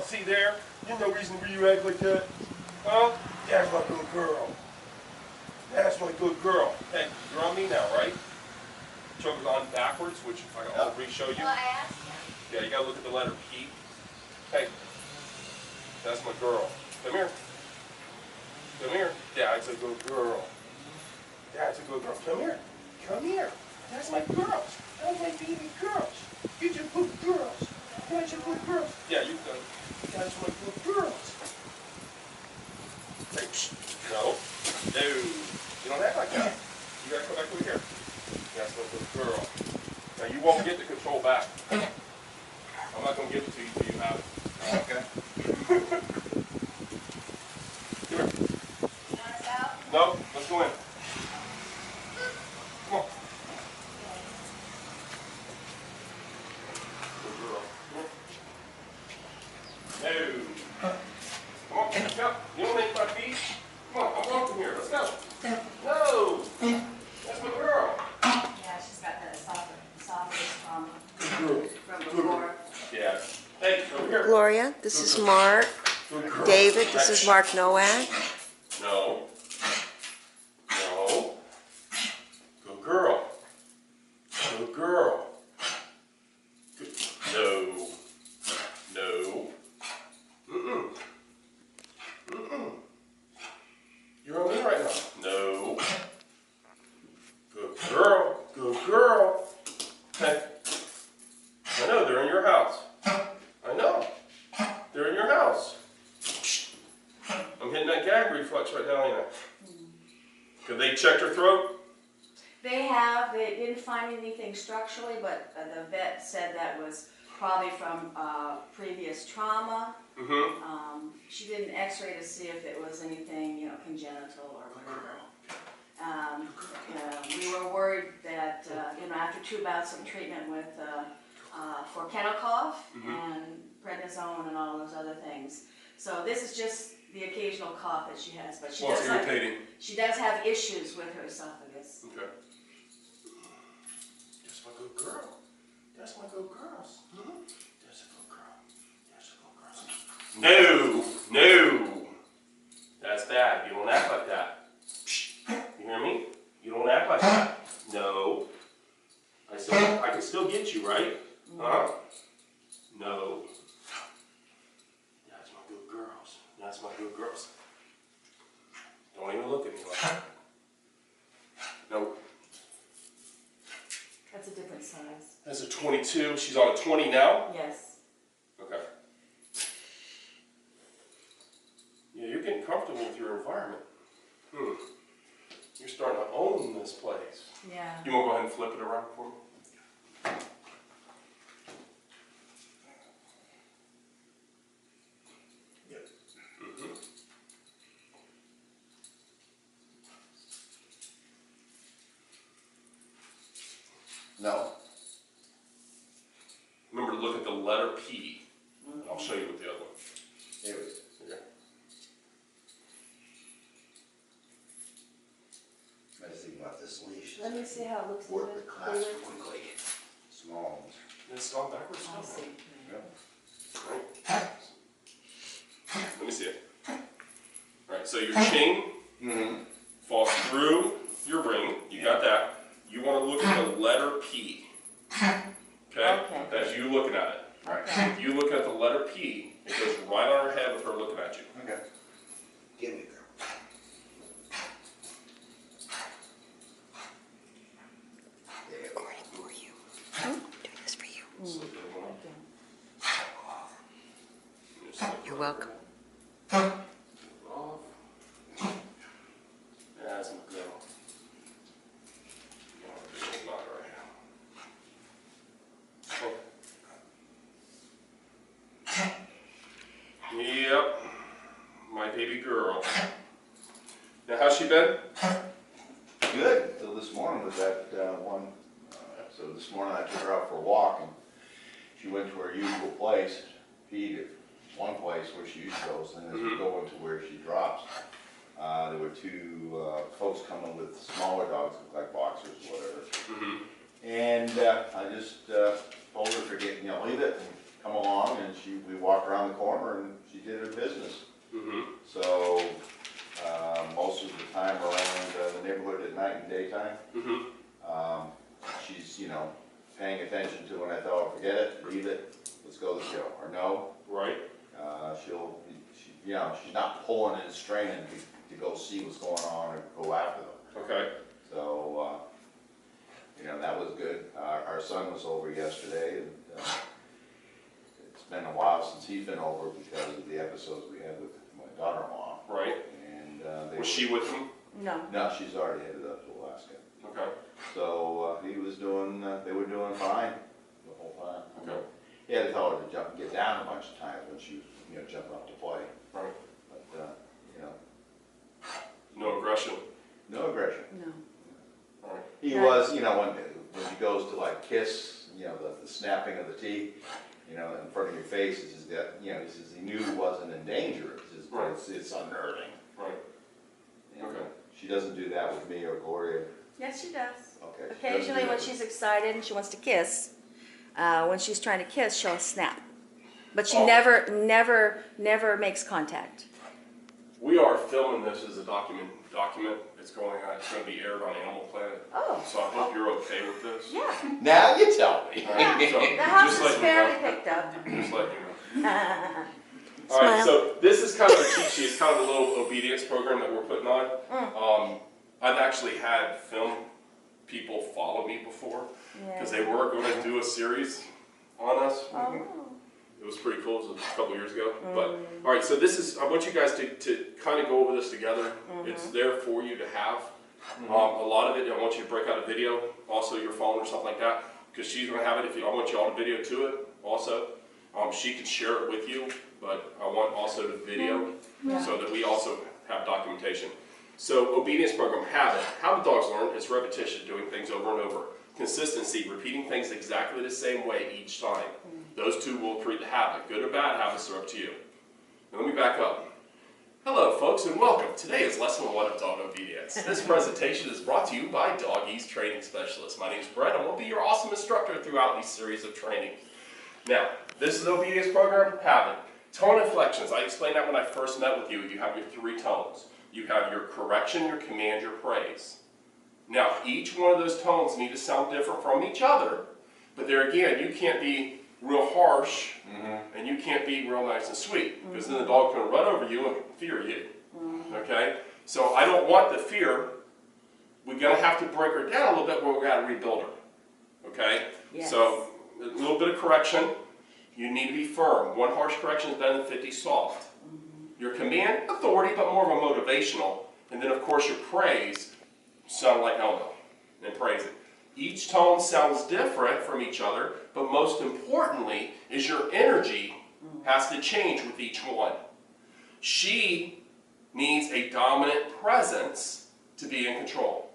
see there? There's no reason for you to act like that. Huh? That's my good girl. That's my good girl. Hey, you're on me now, right? Choker's on backwards, which I'll re-show you. Well, I asked him. Yeah, you gotta look at the letter P. Hey, that's my girl. Come here. Come here. That's a good girl. That's a good girl. Come here. Come here. That's my girls. That's my baby girls. Get your good girls. That's your good girls. Yeah, you go. That's my good girls. Hey, no. No. You don't act like that. You gotta come back over here. That's my good girl. Now you won't get the control back. I'm not gonna give it to you until you have it. Okay. Come here. You want us out? No, let's go in. Come on. Good girl. No. Come on, let's go. You don't make my feet. Come on, I'm walking here. Let's go. No. That's my girl. Yeah, she's got that esophagus from before. Yeah. Hey, over here. Gloria, this is Mark. Good girl. David, this is Mark Nowak. No. No. Good girl. Good girl. Good. No. No. Mm-mm. Mm-mm. You're on me right now. No. Good girl. Good girl. Hey. I know, they're in your house. I know. They're in your house. I'm hitting that gag reflex right down here. Have they checked her throat? They didn't find anything structurally, but the vet said that was probably from previous trauma. Mm-hmm. She did an x-ray to see if it was anything, congenital or whatever. We were worried that, after 2 bouts of treatment with, for kennel cough and prednisone and all those other things. So this is just the occasional cough that she has, but she does have issues with her esophagus. Okay. That's my good girl. That's my good girls. That's a good girl. That's a good girl. No, no. That's bad. You don't act like that. You hear me? You don't act like that. No. I can still get you, right? Huh? No. That's my good girls. That's my good girls. Don't even look at me like that. No. That's a different size. That's a 22. She's on a 20 now? Yes. Okay. Yeah, you're getting comfortable with your environment. You're starting to own this place. Yeah. You want to go ahead and flip it around for me? No. Remember to look at the letter P. I'll show you with the other one. There we go. Okay. I was thinking about this leash. Let me see how it looks. Work the class quickly. Small ones. It's gone backwards. I'll see. Yep. Right. Let me see it. Right, so your chain falls through your ring. You got that. You want to look at the letter P. Okay? That's you looking at it. Right. If you look at the letter P, it goes right on her head with her looking at you. Okay. Give me, girl. Recording for you. I'm doing this for you. Slip it along. Just slip You're it welcome. off. That's my girl. Yep, my baby girl. Now, how's she been? Good. So this morning was that one. So this morning I took her out for a walk, and she went to her usual place, feed at one place where she usually goes, and as we go into where she drops, there were 2 folks coming with smaller dogs, look like boxers or whatever. And I just told her, forget, leave it and come along and we walked around the corner and she did her business. So, most of the time around the neighborhood at night and daytime, she's, you know, paying attention to when I tell her, forget it, leave it, let's go to the show, or no. Right. You know, she's not pulling and straining to go see what's going on or go after them. Okay. So, you know, that was good. Our son was over yesterday, and it's been a while since he's been over because of the episodes we had with my daughter-in-law. Right. And Was she with him? No. No, she's already headed up to Alaska. Okay. So he was doing. They were doing fine the whole time. Okay. He had to tell her to jump and get down a bunch of times when she was, you know, jumping up to play. Right. But you know, No aggression. no aggression. No. All right. He was, you know, when he goes to like kiss, you know, the snapping of the teeth, you know, in front of your face, it's just that, you know, he says he knew he wasn't in danger. It's just, Right. it's unnerving. Right. And, Okay. She doesn't do that with me or Gloria. Yes, she does. Okay. she doesn't Occasionally do when that she's excited and she wants to kiss, when she's trying to kiss, she'll snap. But she Oh. never makes contact. We are filming this as a document. It's going to be aired on Animal Planet. Oh. So I hope you're okay with this. Yeah. Now you tell me. All right, so The house just is let you fairly know. picked up. Just let you know. All Smile. right, so this is kind of a cheat sheet. It's kind of a little obedience program that we're putting on. I've actually had film people follow me before because they were going to do a series on us. Oh. It was pretty cool. It was a couple years ago. But all right, so this is. I want you guys to kind of go over this together. It's there for you to have. A lot of it, I want you to break out a video, also your phone or something like that, because she's going to have it. I want you all to video to it also. She can share it with you, but I want also the video so that we also have documentation. So obedience program, habit. How do dogs learn? It's repetition, doing things over and over. Consistency, repeating things exactly the same way each time. Those two will create the habit. Good or bad habits are up to you. Now let me back up. Hello folks and welcome. Today is lesson 1 of dog obedience. This presentation is brought to you by Doggies Training Specialist. My name is Brett and I'll be your awesome instructor throughout these series of training. Now, this is the obedience program, habit. Tone inflections, I explained that when I first met with you. You have your 3 tones. You have your correction, your command, your praise. Now, each one of those tones need to sound different from each other, but there again, you can't be real harsh and you can't be real nice and sweet, because then the dog's going to run over you and fear you. Okay? So I don't want the fear. We're going to have to break her down a little bit, but we've got to rebuild her. Okay? Yes. So a little bit of correction. You need to be firm. 1 harsh correction is better than 50 soft. Your command, authority, but more of a motivational. And then, of course, your praise sound like Elmo and praise it. Each tone sounds different from each other, but most importantly is your energy has to change with each one. She needs a dominant presence to be in control.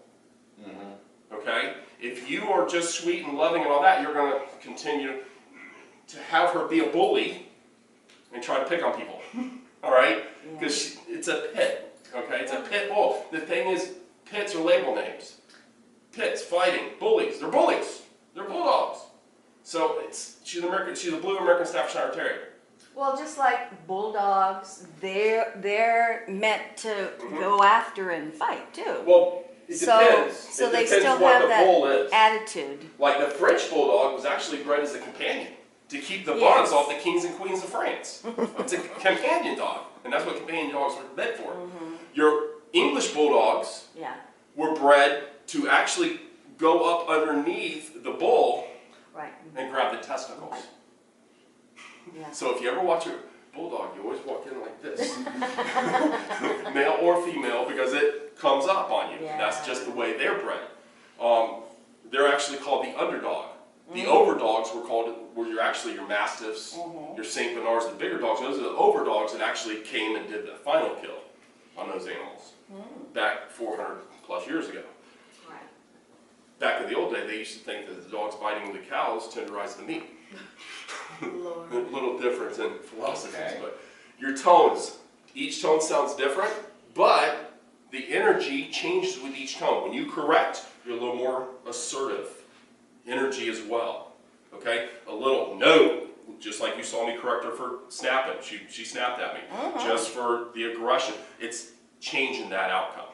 Okay? If you are just sweet and loving and all that, you're going to continue to have her be a bully and try to pick on people. All right? Because it's a pit. Okay? It's a pit bull. The thing is, pits are label names. Pits, fighting, bullies. They're bullies. They're bulldogs. So she's a blue American Staffordshire Terrier. Well, just like bulldogs, they're meant to go after and fight too. Well, it depends. So It they depends still what have the bull that is. attitude. Like the French bulldog was actually bred as a companion to keep the Yes. buns off the kings and queens of France. It's a companion dog, and that's what companion dogs were meant for. Your English bulldogs Yeah. were bred to actually go up underneath the bull Right. and grab the testicles. Yeah. So if you ever watch a bulldog, you always walk in like this. Male or female, because it comes up on you. Yeah. That's just the way they're bred. They're actually called the underdog. The overdogs were actually your mastiffs, your Saint Bernards, the bigger dogs. Those are the overdogs that actually came and did the final kill on those animals back 400 plus years ago. Right. Back in the old day, they used to think that the dogs biting the cows tenderized the meat. Lord. A little difference in philosophies, Okay. but your tones, each tone sounds different, but the energy changes with each tone. When you correct, you're a little more assertive. Energy as well, okay? A little no just like you saw me correct her for snapping. She snapped at me. Just for the aggression. It's changing that outcome.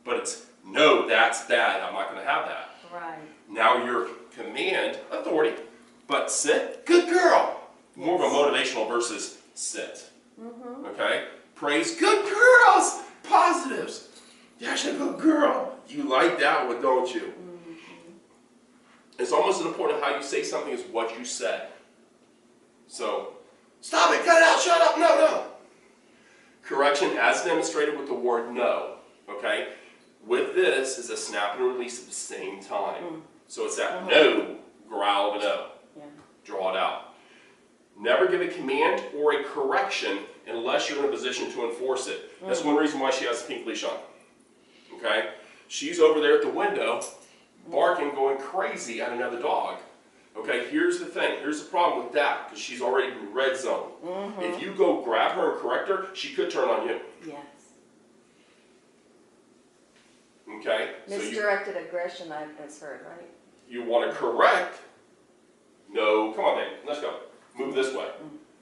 But it's, no, that's bad. I'm not going to have that. Right. Now your command, authority, but sit, good girl. More of a motivational versus sit. Okay? Praise, good girls, positives. That's a good girl. You like that one, don't you? It's almost as important how you say something as what you say. So, stop it, cut it out, shut up, no. Correction as demonstrated with the word no. Okay? With this is a snap and release at the same time. So it's that no, growl of a no. Yeah. Draw it out. Never give a command or a correction unless you're in a position to enforce it. That's one reason why she has a pink leash on. Okay? She's over there at the window, barking, going crazy at another dog. Okay, here's the thing. Here's the problem with that, because she's already in red zone. If you go grab her and correct her, she could turn on you. Yes. Okay? Misdirected aggression, I've heard, right? You want to correct. No, come on, babe. Let's go. Move this way.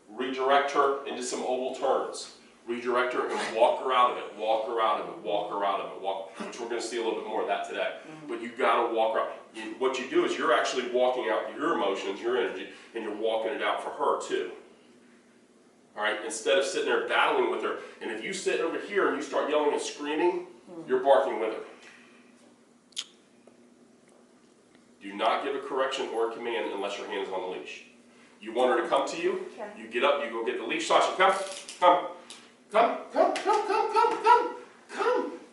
Redirect her into some oval turns. Redirect her and walk her out of it. Walk her out of it. Walk her out of it. Walk. Which we're going to see a little bit more of that today. But you got to walk her out. What you do is you're actually walking out your emotions, your energy, and you're walking it out for her too. All right. Instead of sitting there battling with her, and if you sit over here and you start yelling and screaming, you're barking with her. Do not give a correction or a command unless your hand is on the leash. You want her to come to you, you get up, you go get the leash. Sasha, come.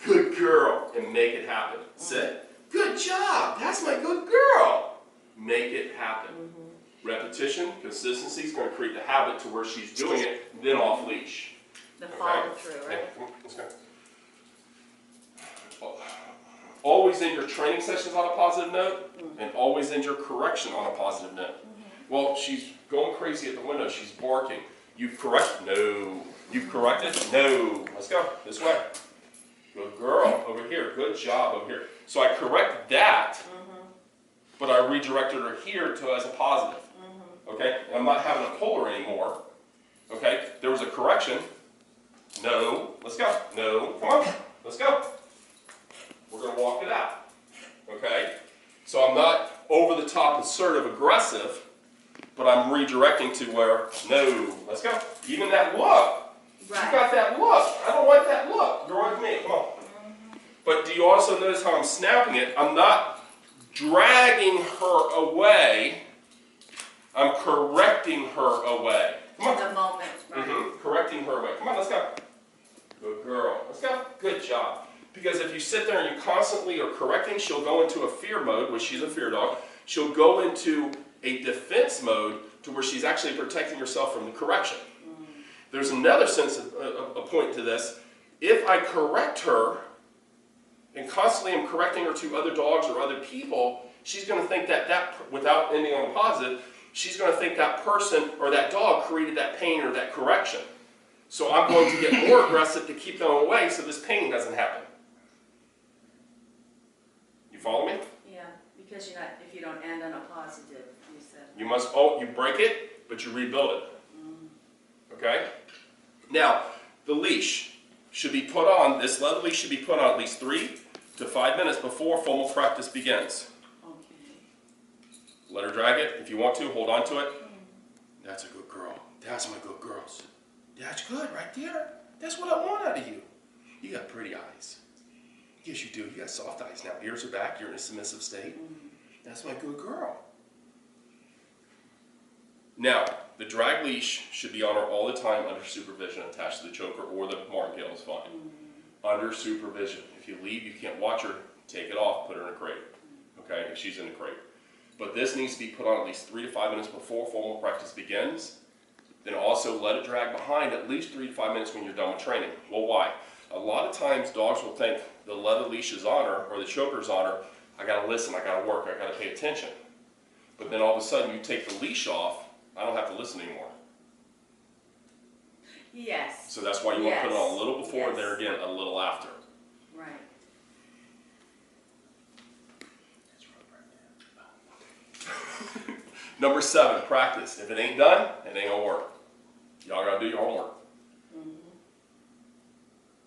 Good girl. And make it happen. Sit. Good job. That's my good girl. Make it happen. Repetition, consistency is going to create the habit to where she's doing it, then off leash. The follow through, right? Okay, come on, let's go. Always end your training sessions on a positive note, and always end your correction on a positive note. Well, she's going crazy at the window. She's barking. You've corrected? No. You've corrected? No. Let's go. This way. Good girl. Over here. Good job over here. So I correct that, but I redirected her here to as a positive. Okay? And I'm not having to pull her anymore. Okay? There was a correction. No. Let's go. No. Come on. Let's go. We're going to walk it out. Okay? So I'm not over the top assertive aggressive, but I'm redirecting to where, no, let's go. Even that look. Right. You got that look. I don't like that look. You're with me. Come on. But do you also notice how I'm snapping it? I'm not dragging her away. I'm correcting her away. Come on. In the moment, right? Correcting her away. Come on, let's go. Good girl. Let's go. Good job. Because if you sit there and you constantly are correcting, she'll go into a fear mode, which she's a fear dog. She'll go into a defense mode to where she's actually protecting herself from the correction. There's another sense of a point to this. If I correct her and constantly am correcting her to other dogs or other people, she's going to think that without ending on a positive, she's going to think that person or that dog created that pain or that correction. So I'm going to get more aggressive to keep them away so this pain doesn't happen. You follow me? Yeah, because you're not, if you don't end on a positive, you said. You must, you break it, but you rebuild it. Okay? Now, the leash should be put on, this leather leash should be put on at least 3 to 5 minutes before formal practice begins. Okay. Let her drag it. If you want to, hold on to it. That's a good girl. That's my good girls. That's good right there. That's what I want out of you. You got pretty eyes. Yes, you do. You got soft eyes now. Ears are back. You're in a submissive state. That's my good girl. Now, the drag leash should be on her all the time under supervision, attached to the choker or the martingale is fine. Under supervision. If you leave, you can't watch her, take it off, put her in a crate. Okay, if she's in a crate. But this needs to be put on at least 3 to 5 minutes before formal practice begins. Then also let it drag behind at least 3 to 5 minutes when you're done with training. Well, why? A lot of times dogs will think the leather leash is on her or the choker's on her. I gotta listen, I gotta work, I gotta pay attention. But then all of a sudden you take the leash off, I don't have to listen anymore. Yes. So that's why you want to put it on a little before Yes. and there again a little after. Right. Number 7, practice. If it ain't done, it ain't gonna work. Y'all gotta do your homework.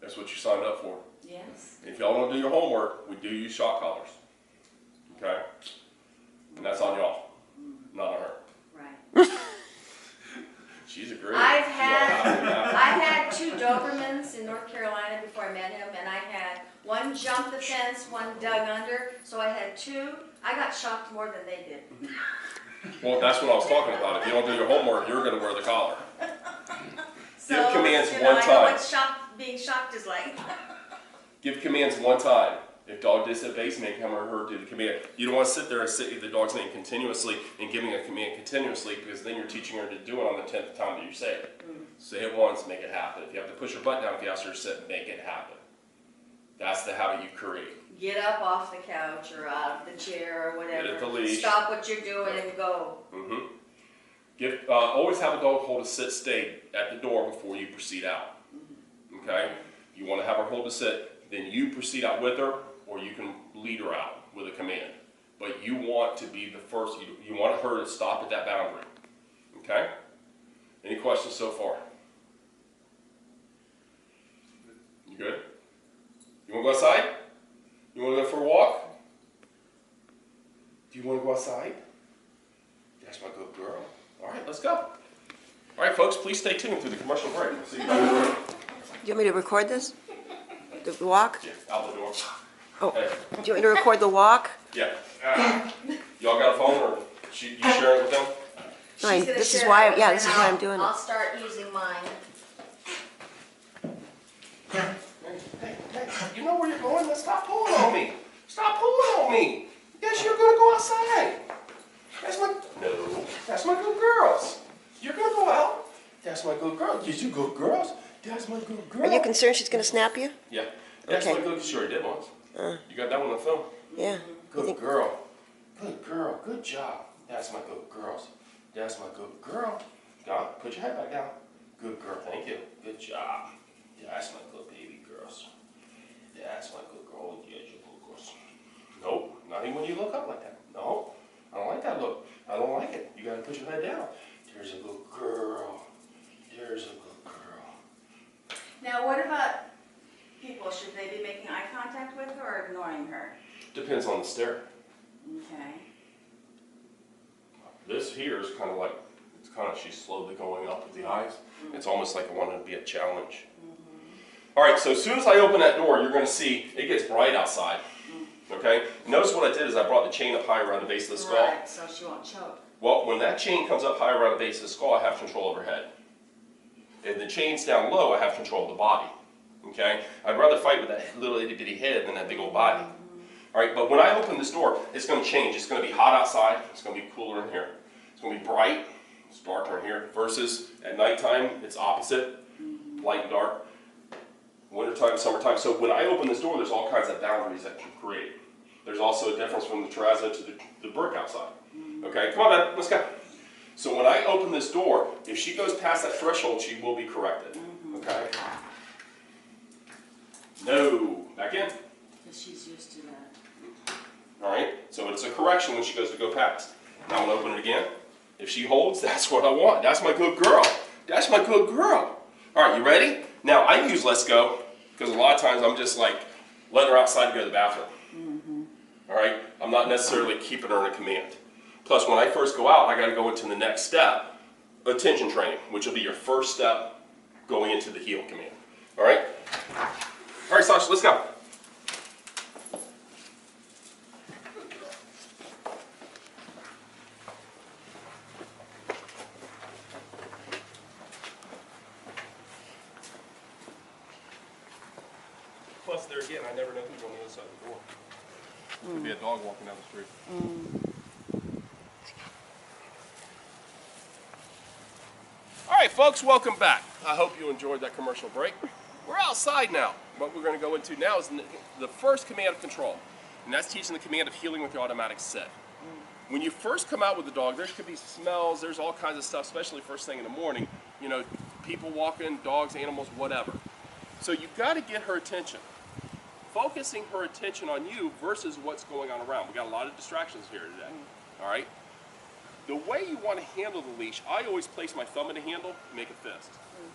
That's what you signed up for. Yes. If y'all don't do your homework, we do use shock collars. Okay? And that's on y'all, not on her. Right. She's a great. I've had 2 Dobermans in North Carolina before I met him, and I had one jump the fence, one dug under, so I had 2. I got shocked more than they did. Well, that's what I was talking about. If you don't do your homework, you're going to wear the collar. So, give commands you know, one I know time. what being shocked is like. Give commands one time. If dog disobeys, make him or her do the command. You don't want to sit there and say the dog's name continuously and giving a command continuously, because then you're teaching her to do it on the 10th time that you say it. Say it once, make it happen. If you have to push her butt down, if you ask her to sit, make it happen. That's the habit you create. Get up off the couch or out of the chair or whatever. Get at the leash. Stop what you're doing and go. Always have a dog hold a sit stay at the door before you proceed out. Okay? You want to have her hold a sit, then you proceed out with her, or you can lead her out with a command. But you want to be the first, you want her to stop at that boundary. Okay? Any questions so far? You good? You want to go outside? You want to go for a walk? Do you want to go outside? That's my good girl. All right, let's go. All right, folks, please stay tuned through the commercial break. We'll see you guys later. Do you want me to record this? The walk? Yeah, out the door. Oh, Hey. do you want me to record the walk? Yeah. Y'all got a phone, or you share it with them? Fine, She's gonna this is share why, it, yeah, and this is then why I'm doing it. I'll start using mine. Hey, you know where you're going? Let's stop pulling on me. Stop pulling on me. Yes, you're going to go outside. That's my good girls. You're going to go out. That's my good girl. Did you good girls? That's my good girl. Are you concerned she's gonna snap you? Yeah. That's Okay. my good. She already did once. You got that one on the film? Yeah. Good girl. Good girl. Good job. That's my good girls. That's my good girl. Go, put your head back down. Good girl. Thank you. Good job. That's my good baby girls. That's my good girl. Yeah, you're good girls. Nope. Not even when you look up like that. No. I don't like that look. I don't like it. You got to put your head down. There's a good girl. There's a good girl. Now, what about people? Should they be making eye contact with her or ignoring her? Depends on the stare. Okay. This here is kind of like, she's slowly going up with the eyes. It's almost like I want it to be a challenge. All right, so as soon as I open that door, you're going to see it gets bright outside. Okay? Notice what I did is I brought the chain up high around the base of the skull. Right, so she won't choke. Well, when that chain comes up high around the base of the skull, I have control over her head. If the chain's down low, I have control of the body. Okay? I'd rather fight with that little itty bitty head than that big old body. All right, but when I open this door, it's going to change. It's going to be hot outside. It's going to be cooler in here. It's going to be bright. It's darker in here. Versus at nighttime, it's opposite. Light and dark. Wintertime, summertime. So when I open this door, there's all kinds of boundaries that can create. There's also a difference from the terrazzo to the brick outside. Okay, come on, man, let's go. So when I open this door, if she goes past that threshold, she will be corrected. Okay? No, back in. Because she's used to that. All right, so it's a correction when she goes to go past. Now I'm gonna open it again. If she holds, that's what I want. That's my good girl. That's my good girl. All right, you ready? Now I use let's go, because a lot of times I'm just like letting her outside to go to the bathroom. All right, I'm not necessarily keeping her in a command. Plus, when I first go out, I got to go into the next step, attention training, which will be your first step going into the heel command. All right? All right, Sasha, let's go. Plus, there again, I never know who's on the other side of the door. Could be a dog walking down the street. All right, folks, welcome back. I hope you enjoyed that commercial break. We're outside now. What we're going to go into now is the first command of control, and that's teaching the command of healing with your automatic sit. When you first come out with the dog, there could be smells, there's all kinds of stuff, especially first thing in the morning. You know, people walking, dogs, animals, whatever. So you've got to get her attention. Focusing her attention on you versus what's going on around. We got a lot of distractions here today. All right? The way you want to handle the leash, I always place my thumb in the handle and make a fist.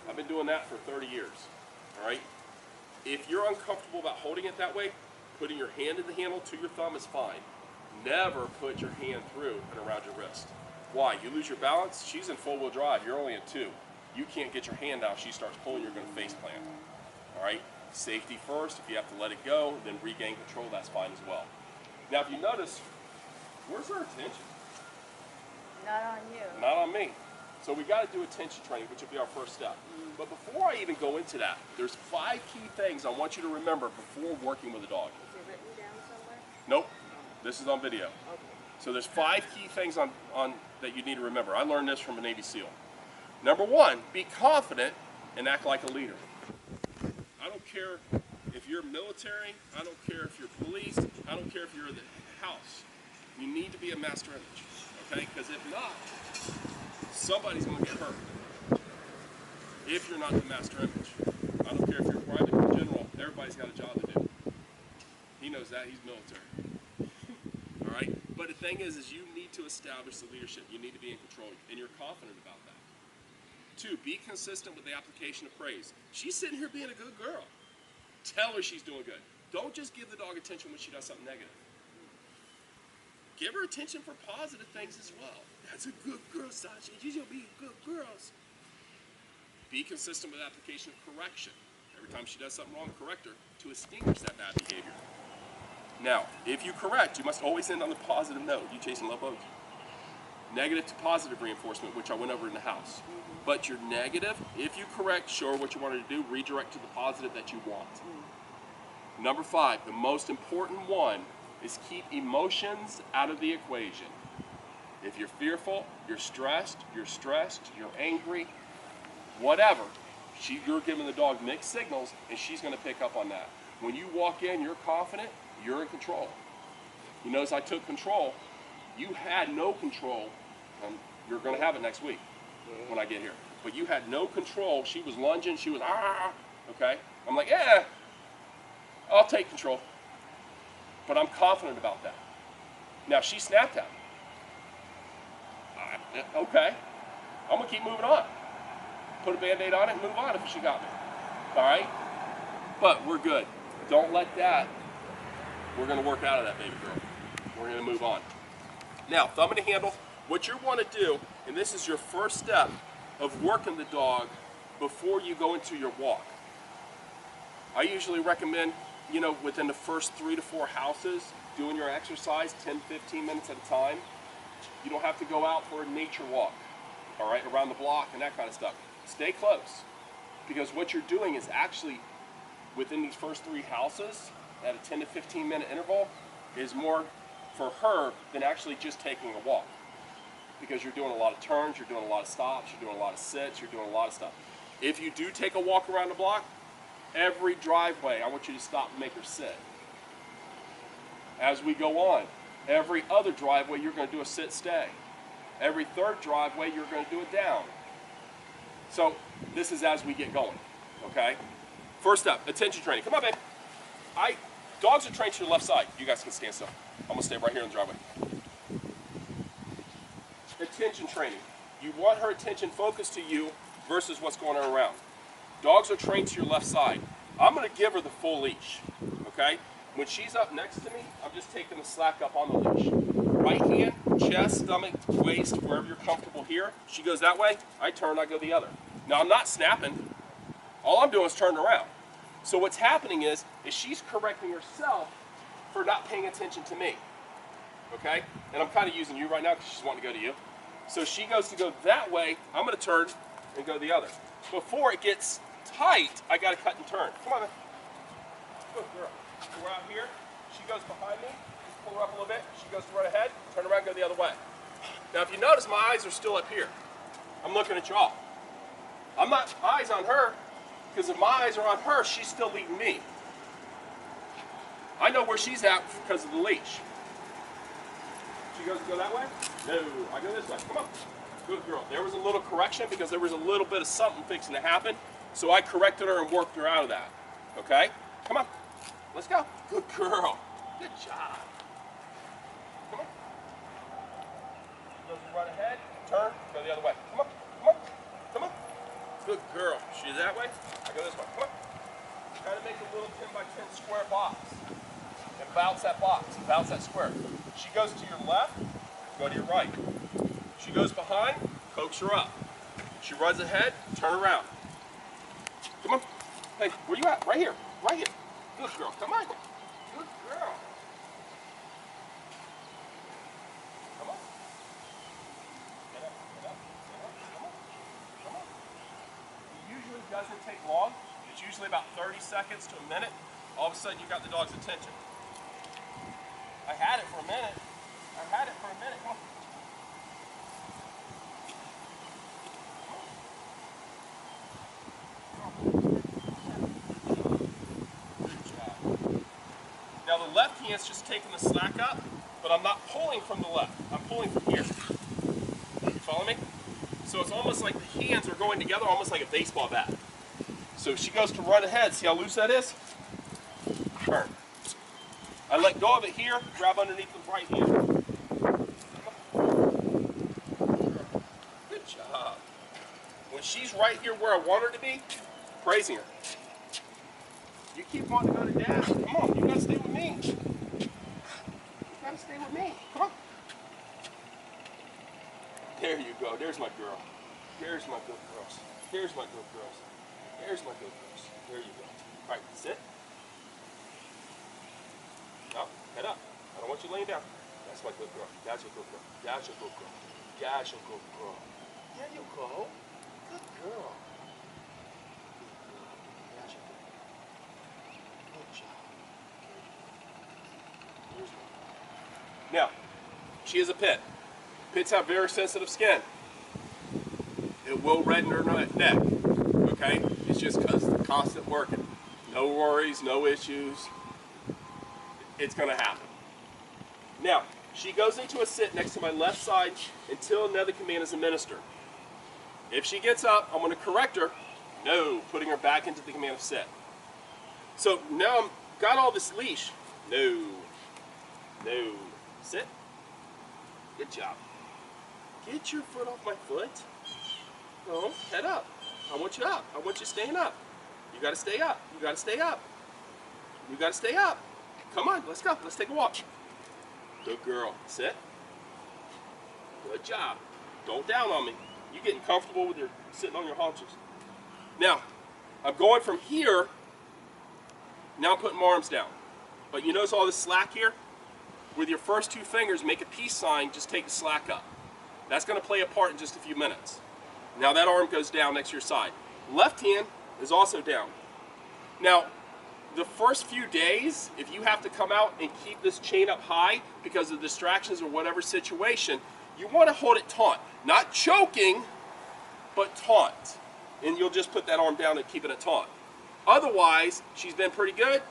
I've been doing that for 30 years, all right? If you're uncomfortable about holding it that way, putting your hand in the handle to your thumb is fine. Never put your hand through and around your wrist. Why? You lose your balance. She's in full-wheel drive. You're only in 2. You can't get your hand out. She starts pulling. You're going to face plant. All right? Safety first. If you have to let it go, then regain control. That's fine as well. Now, if you notice, where's her attention? Not on you. Not on me. So we got to do attention training, which will be our first step. But before I even go into that, there's 5 key things I want you to remember before working with a dog. Is it written down somewhere? Nope. This is on video. Okay. So there's 5 key things on that you need to remember. I learned this from a Navy SEAL. Number 1, be confident and act like a leader. I don't care if you're military, I don't care if you're police, I don't care if you're in the house. You need to be a master image, okay? Because if not, somebody's going to get hurt. If you're not the master image. I don't care if you're private or general, everybody's got a job to do. He knows that, he's military. All right? But the thing is you need to establish the leadership. You need to be in control, and you're confident about that. 2, be consistent with the application of praise. She's sitting here being a good girl. Tell her she's doing good. Don't just give the dog attention when she does something negative. Give her attention for positive things as well. That's a good girl, Sasha. You're going to be good girls. Be consistent with application of correction. Every time she does something wrong, correct her to extinguish that bad behavior. Now, if you correct, you must always end on the positive note. You chasing love boats. Negative to positive reinforcement, which I went over in the house. But your negative, if you correct, show her what you wanted to do, redirect to the positive that you want. Number 5, the most important one is keep emotions out of the equation. If you're fearful, you're stressed, you're angry, whatever, you're giving the dog mixed signals, and she's going to pick up on that. When you walk in, you're confident, you're in control. You notice I took control. You had no control. You're going to have it next week when I get here. But you had no control. She was lunging. She was, okay? I'm like, yeah, I'll take control. But I'm confident about that. Now, she snapped at me. Okay. I'm going to keep moving on. Put a Band-Aid on it and move on if she got me. All right? But we're good. Don't let that. We're going to work out of that, baby girl. We're going to move on. Now, thumb in the handle. What you want to do, and this is your first step of working the dog before you go into your walk. I usually recommend, within the first 3 to 4 houses, doing your exercise 10, 15 minutes at a time. You don't have to go out for a nature walk, all right, around the block and that kind of stuff. Stay close, because what you're doing is actually, within these first 3 houses, at a 10 to 15 minute interval, is more for her than actually just taking a walk. Because you're doing a lot of turns, you're doing a lot of stops, you're doing a lot of sits, you're doing a lot of stuff. If you do take a walk around the block, every driveway, I want you to stop and make her sit. As we go on, every other driveway, you're going to do a sit-stay. Every 3rd driveway, you're going to do a down. So this is as we get going, okay? First up, attention training. Come on, babe. Dogs are trained to your left side. You guys can stand still. I'm going to stay right here in the driveway. Attention training. You want her attention focused to you versus what's going on around. Dogs are trained to your left side. I'm going to give her the full leash, okay? When she's up next to me, I'm just taking the slack up on the leash. Right hand, chest, stomach, waist, wherever you're comfortable here. She goes that way, I turn, I go the other. Now I'm not snapping. All I'm doing is turning around. So what's happening is she's correcting herself for not paying attention to me, okay? And I'm kind of using you right now because she's wanting to go to you. So she goes to go that way, I'm going to turn and go the other. Before it gets tight, I got to cut and turn. Come on, man. Good girl. So we're out here. She goes behind me. Just pull her up a little bit. She goes to run ahead. Turn around, go the other way. Now, if you notice, my eyes are still up here. I'm looking at y'all. I'm not eyes on her, because if my eyes are on her, she's still leading me. I know where she's at because of the leash. She goes to go that way? No, I go this way. Come on. Good girl. There was a little correction because there was a little bit of something fixing to happen. So I corrected her and worked her out of that. Okay? Come on. Let's go. Good girl. Good job. Come on. goes to run ahead, turn, go the other way. Come on, come on, come on. Good girl. She's that way, I go this way. Come on. Try to make a little 10 by 10 square box. And bounce that box, bounce that square. She goes to your left, go to your right. She goes behind, coax her up. She runs ahead, turn around. Come on. Hey, where you at? Right here, right here. Good girl, come on. Good girl. Come on. Get up, get up, get up. Come on, come on. It usually doesn't take long. It's usually about 30 seconds to a minute. All of a sudden, you got the dog's attention. I had it for a minute. I had it for a minute. Come on. Good job. Now the left hand's just taking the slack up, but I'm not pulling from the left. I'm pulling from here. You follow me? So it's almost like the hands are going together, almost like a baseball bat. So if she goes to run ahead, see how loose that is? Turn. I let go of it here, grab underneath the right hand. Good job. When she's right here where I want her to be, praising her. You keep wanting to go to dad. Come on, you gotta stay with me. You gotta stay with me. Come on. There you go. There's my girl. There's my good girls. There's my good girls. There's my good girls. There you go. All right, sit. No, head up. I don't want you laying down. That's my good girl. That's your good girl. That's your good girl. That's your good girl. There you go. Good girl. That's your good girl. Good job. Here's one. Now, she is a pit. Pits have very sensitive skin. It will redden her neck. Okay? It's just because of the constant working. No worries, no issues. It's going to happen. Now, she goes into a sit next to my left side until another command is administered. If she gets up, I'm going to correct her. No, putting her back into the command of sit. So now I've got all this leash. No. No. Sit. Good job. Get your foot off my foot. No, head up. I want you up. I want you staying up. You got to stay up. You got to stay up. You got to stay up. Come on, let's go. Let's take a walk. Good girl. Sit. Good job. Don't down on me. You're getting comfortable with your sitting on your haunches. Now, I'm going from here. Now I'm putting my arms down. But you notice all this slack here? With your first two fingers, make a peace sign, just take the slack up. That's going to play a part in just a few minutes. Now that arm goes down next to your side. Left hand is also down. Now, the first few days, if you have to come out and keep this chain up high because of distractions or whatever situation, you want to hold it taut. Not choking, but taut. And you'll just put that arm down and keep it at taut. Otherwise, she's been pretty good.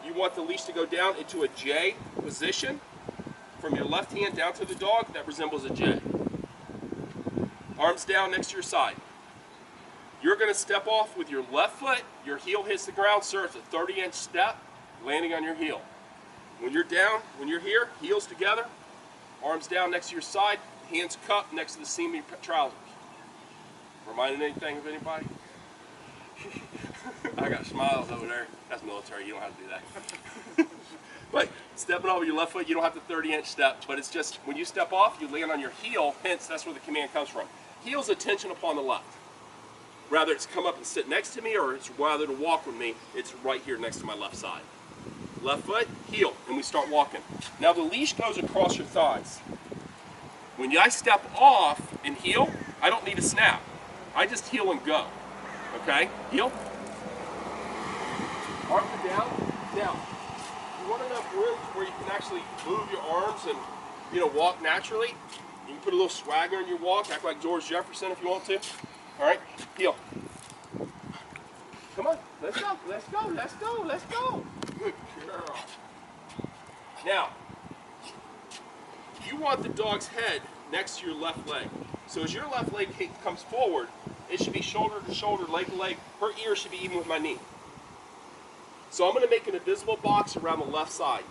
You want the leash to go down into a J position from your left hand down to the dog. That resembles a J. Arms down next to your side. You're going to step off with your left foot. Your heel hits the ground, sir. It's a 30-inch step, landing on your heel. When you're down, when you're here, heels together, arms down next to your side, hands cupped next to the seam of your trousers. Reminding anything of anybody? I got smiles over there. That's military. You don't have to do that. But stepping off with your left foot, you don't have the 30-inch step, but it's just when you step off, you land on your heel, hence that's where the command comes from. Heel's attention upon the left. Rather it's come up and sit next to me, or it's rather to walk with me, it's right here next to my left side. Left foot, heel, and we start walking. Now the leash goes across your thighs. When I step off and heel, I don't need a snap. I just heel and go. Okay? Heel. Arms are down. Now, you want enough room where you can actually move your arms and, you know, walk naturally. You can put a little swagger in your walk, act like George Jefferson if you want to. All right, heel. Come on, let's go, let's go, let's go, let's go. Good girl. Now, you want the dog's head next to your left leg. So as your left leg comes forward, it should be shoulder to shoulder, leg to leg. Her ear should be even with my knee. So I'm going to make an invisible box around the left side.